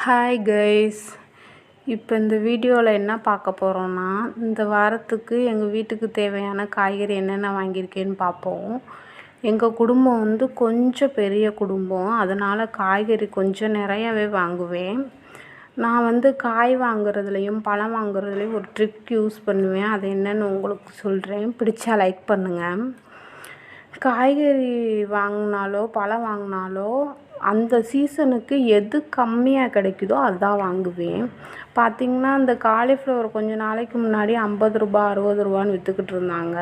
Hi guys. இப்போ இந்த வீடியோவில் என்ன பார்க்க போகிறோன்னா, இந்த வாரத்துக்கு எங்கள் வீட்டுக்கு தேவையான காய்கறி என்னென்ன வாங்கியிருக்கேன்னு பார்ப்போம். எங்கள் குடும்பம் கொஞ்சம் பெரிய குடும்பம், அதனால் காய்கறி கொஞ்சம் நிறையாவே வாங்குவேன். நான் காய் வாங்குறதுலேயும் பழம் வாங்குறதுலேயும் ஒரு ட்ரிக் யூஸ் பண்ணுவேன். அது என்னென்னு உங்களுக்கு சொல்கிறேன், பிடிச்சா லைக் பண்ணுங்கள். காய்கறி வாங்கினாலோ பழம் வாங்கினாலோ அந்த சீசனுக்கு எது கம்மியாக கிடைக்குதோ அதுதான் வாங்குவேன். பார்த்திங்கன்னா இந்த காலிஃப்ளவர் கொஞ்சம் நாளைக்கு முன்னாடி 50 ரூபா 60 ரூபான்னு விற்றுக்கிட்டு இருந்தாங்க.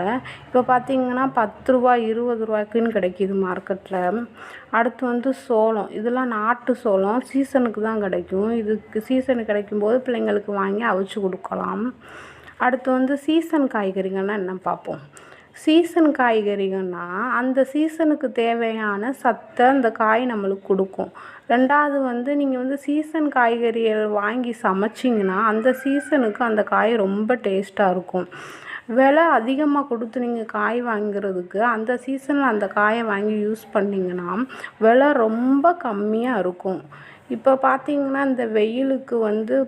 இப்போ பார்த்திங்கன்னா 10 ரூபா 20 ரூபாய்க்குன்னு கிடைக்கிது மார்க்கெட்டில். அடுத்து சோளம், இதெல்லாம் நாட்டு சோளம் சீசனுக்கு தான் கிடைக்கும். இதுக்கு சீசனுக்கு கிடைக்கும்போது பிள்ளைங்களுக்கு வாங்கி அவிச்சு கொடுக்கலாம். அடுத்து சீசன் காய்கறிகள்னால் என்ன பார்ப்போம். சீசன் காய்கறிகள்னா அந்த சீசனுக்கு தேவையான சத்தை அந்த காய் நம்மளுக்கு கொடுக்கும். ரெண்டாவது நீங்கள் சீசன் காய்கறிகள் வாங்கி சமைச்சிங்கன்னா அந்த சீசனுக்கு அந்த காய் ரொம்ப டேஸ்ட்டாக இருக்கும். விலை அதிகமாக கொடுத்து நீங்கள் காய் வாங்குறதுக்கு அந்த சீசனில் அந்த காயை வாங்கி யூஸ் பண்ணிங்கன்னா விலை ரொம்ப கம்மியாக இருக்கும். இப்போ பார்த்திங்கன்னா இந்த வெயிலுக்கு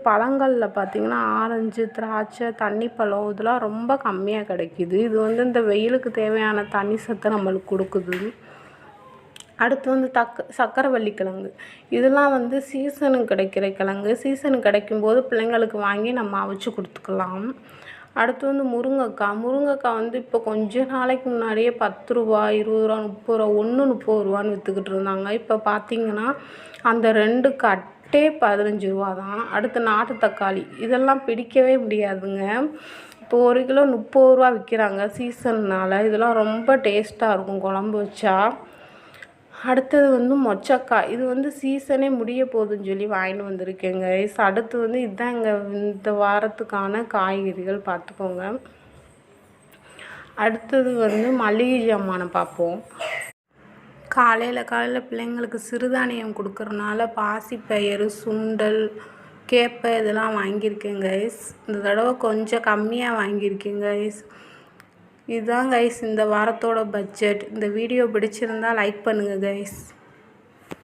பழங்களில் பார்த்திங்கன்னா ஆரஞ்சு, திராட்சை, தண்ணிப்பழம் இதெல்லாம் ரொம்ப கம்மியாக கிடைக்கிது. இது இந்த வெயிலுக்கு தேவையான தண்ணி சத்தை நம்மளுக்கு கொடுக்குது. அடுத்து சக்கரவள்ளி கிழங்கு, இதெல்லாம் சீசனுக்கு கிடைக்கிற கிழங்கு. சீசனுக்கு கிடைக்கும்போது பிள்ளைங்களுக்கு வாங்கி நம்ம அவிச்சு கொடுத்துக்கலாம். அடுத்து முருங்கைக்காய் இப்போ கொஞ்ச நாளைக்கு முன்னாடியே 10 ரூபா 20 ரூபா 30 ரூபா 30 ரூபான்னு விற்றுக்கிட்டு இருந்தாங்க. இப்போ பார்த்திங்கன்னா அந்த 2 கட்டே 15 ரூபா தான். அடுத்து நாட்டு தக்காளி, இதெல்லாம் பிடிக்கவே முடியாதுங்க. இப்போ 1 கிலோ 30 ரூபா விற்கிறாங்க சீசன்னால். இதெல்லாம் ரொம்ப டேஸ்ட்டாக இருக்கும் குழம்பு வச்சா. அடுத்தது மொச்சக்காய், இது சீசனே முடிய போகுதுன்னு சொல்லி வாங்கிட்டு வந்திருக்கேங்க. அடுத்து இதுதான் இந்த வாரத்துக்கான காய்கறிகள் பார்த்துக்கோங்க. அடுத்தது மளிகை ஜாமானை பார்ப்போம். காலையில் பிள்ளைங்களுக்கு சிறுதானியம் கொடுக்கறனால பாசிப்பயிறு, சுண்டல், கேப்பை இதெல்லாம் வாங்கியிருக்கேன் கைஸ். இந்த தடவை கொஞ்சம் கம்மியாக வாங்கியிருக்கேன் கைஸ். இதுதான் கைஸ் இந்த வாரத்தோட பட்ஜெட். இந்த வீடியோ பிடிச்சிருந்தால் லைக் பண்ணுங்கள் கைஸ்.